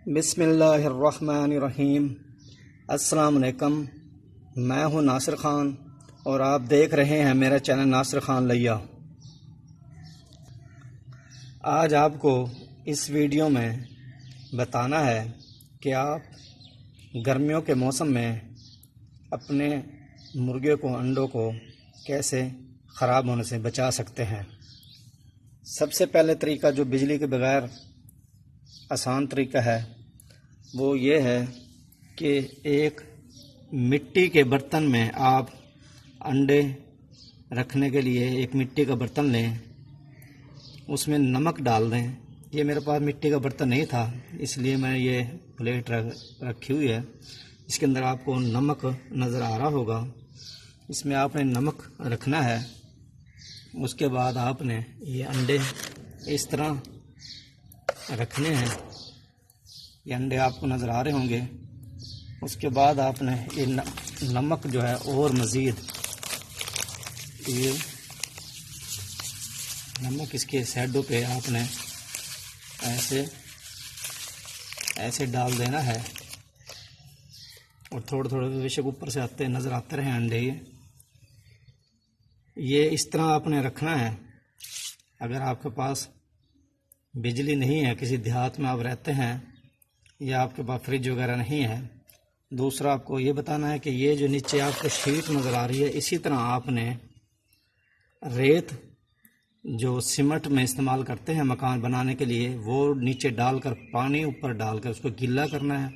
बिस्मिल्लाहिर्रहमानिर्रहीम। अस्सलाम वालेकुम। मैं हूं नासिर ख़ान और आप देख रहे हैं मेरा चैनल नासिर ख़ान लैया। आज आपको इस वीडियो में बताना है कि आप गर्मियों के मौसम में अपने मुर्गे को, अंडों को कैसे ख़राब होने से बचा सकते हैं। सबसे पहले तरीका जो बिजली के बगैर आसान तरीका है वो ये है कि एक मिट्टी के बर्तन में आप अंडे रखने के लिए एक मिट्टी का बर्तन लें, उसमें नमक डाल दें। ये मेरे पास मिट्टी का बर्तन नहीं था इसलिए मैं ये प्लेट रखी हुई है। इसके अंदर आपको नमक नज़र आ रहा होगा। इसमें आपने नमक रखना है। उसके बाद आपने ये अंडे इस तरह रखने हैं। ये अंडे आपको नज़र आ रहे होंगे। उसके बाद आपने ये नमक जो है और मज़ीद ये नमक इसके साइडों पे आपने ऐसे डाल देना है और थोड़े थोड़े बेशक ऊपर से आते नज़र आते रहे अंडे। ये इस तरह आपने रखना है। अगर आपके पास बिजली नहीं है, किसी देहात में आप रहते हैं या आपके पास फ्रिज वगैरह नहीं है। दूसरा आपको ये बताना है कि ये जो नीचे आपको शीट नज़र आ रही है, इसी तरह आपने रेत जो सीमेंट में इस्तेमाल करते हैं मकान बनाने के लिए, वो नीचे डालकर पानी ऊपर डालकर उसको गीला करना है।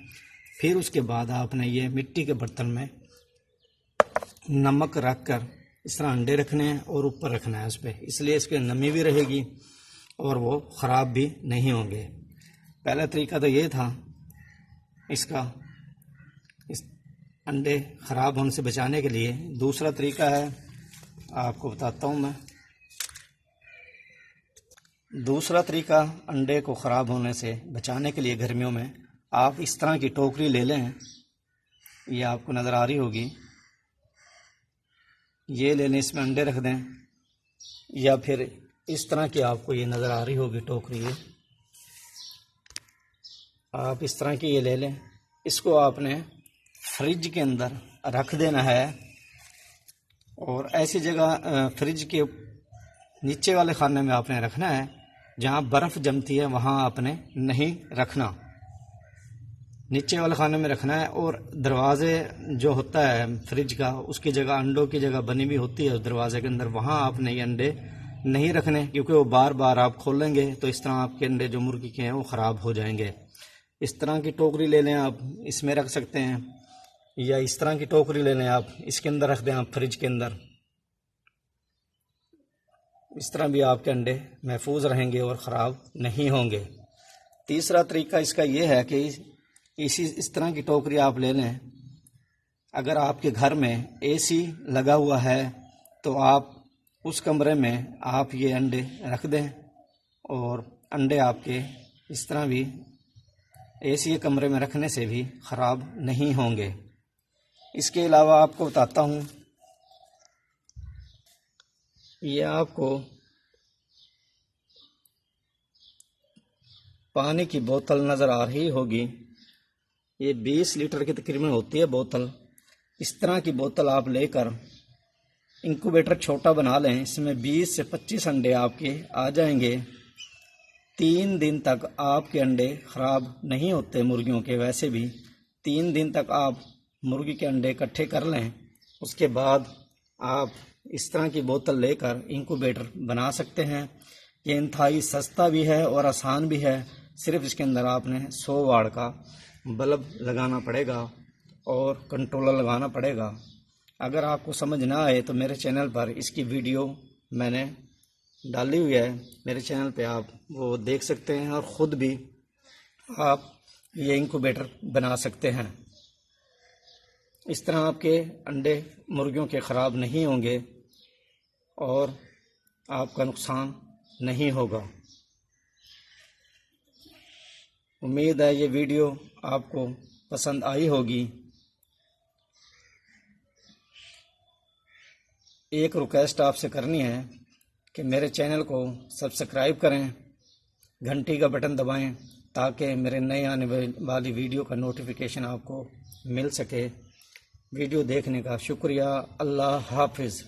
फिर उसके बाद आपने ये मिट्टी के बर्तन में नमक रख कर इस तरह अंडे रखने हैं और ऊपर रखना है उस पर। इसलिए इसकी नमी भी रहेगी और वो ख़राब भी नहीं होंगे। पहला तरीका तो ये था इसका, इस अंडे ख़राब होने से बचाने के लिए। दूसरा तरीका है, आपको बताता हूँ मैं। दूसरा तरीका अंडे को ख़राब होने से बचाने के लिए गर्मियों में आप इस तरह की टोकरी ले लें। ये आपको नज़र आ रही होगी। ये ले लें, इसमें अंडे रख दें। या फिर इस तरह की आपको ये नज़र आ रही होगी टोकरी, ये आप इस तरह की ये ले लें। इसको आपने फ्रिज के अंदर रख देना है और ऐसी जगह फ्रिज के नीचे वाले खाने में आपने रखना है जहाँ बर्फ़ जमती है, वहाँ आपने नहीं रखना। नीचे वाले खाने में रखना है। और दरवाज़े जो होता है फ्रिज का, उसकी जगह अंडों की जगह बनी हुई होती है उस दरवाज़े के अंदर, वहाँ आपने ये अंडे नहीं रखने, क्योंकि वो बार बार आप खोलेंगे तो इस तरह आपके अंडे जो मुर्गी के हैं वो ख़राब हो जाएंगे। इस तरह की टोकरी ले लें आप, इसमें रख सकते हैं। या इस तरह की टोकरी ले लें आप, इसके अंदर रख दें आप फ्रिज के अंदर। इस तरह भी आपके अंडे महफूज रहेंगे और ख़राब नहीं होंगे। तीसरा तरीका इसका ये है कि इस तरह की टोकरी आप ले लें। अगर आपके घर में एसी लगा हुआ है तो आप उस कमरे में आप ये अंडे रख दें और अंडे आपके इस तरह भी एसी के कमरे में रखने से भी ख़राब नहीं होंगे। इसके अलावा आपको बताता हूँ, ये आपको पानी की बोतल नज़र आ रही होगी। ये 20 लीटर की तकरीबन होती है बोतल। इस तरह की बोतल आप लेकर इंक्यूबेटर छोटा बना लें। इसमें 20 से 25 अंडे आपके आ जाएंगे। 3 दिन तक आपके अंडे ख़राब नहीं होते मुर्गियों के। वैसे भी 3 दिन तक आप मुर्गी के अंडे इकट्ठे कर लें। उसके बाद आप इस तरह की बोतल लेकर इंक्यूबेटर बना सकते हैं। ये इंतहाई सस्ता भी है और आसान भी है। सिर्फ इसके अंदर आपने 100 वाट का बल्ब लगाना पड़ेगा और कंट्रोलर लगाना पड़ेगा। अगर आपको समझ ना आए तो मेरे चैनल पर इसकी वीडियो मैंने डाली हुई है। मेरे चैनल पे आप वो देख सकते हैं और ख़ुद भी आप ये इंक्यूबेटर बना सकते हैं। इस तरह आपके अंडे मुर्गियों के ख़राब नहीं होंगे और आपका नुकसान नहीं होगा। उम्मीद है ये वीडियो आपको पसंद आई होगी। एक रिक्वेस्ट आपसे करनी है कि मेरे चैनल को सब्सक्राइब करें, घंटी का बटन दबाएं ताकि मेरे नए आने वाली वीडियो का नोटिफिकेशन आपको मिल सके। वीडियो देखने का शुक्रिया। अल्लाह हाफिज़।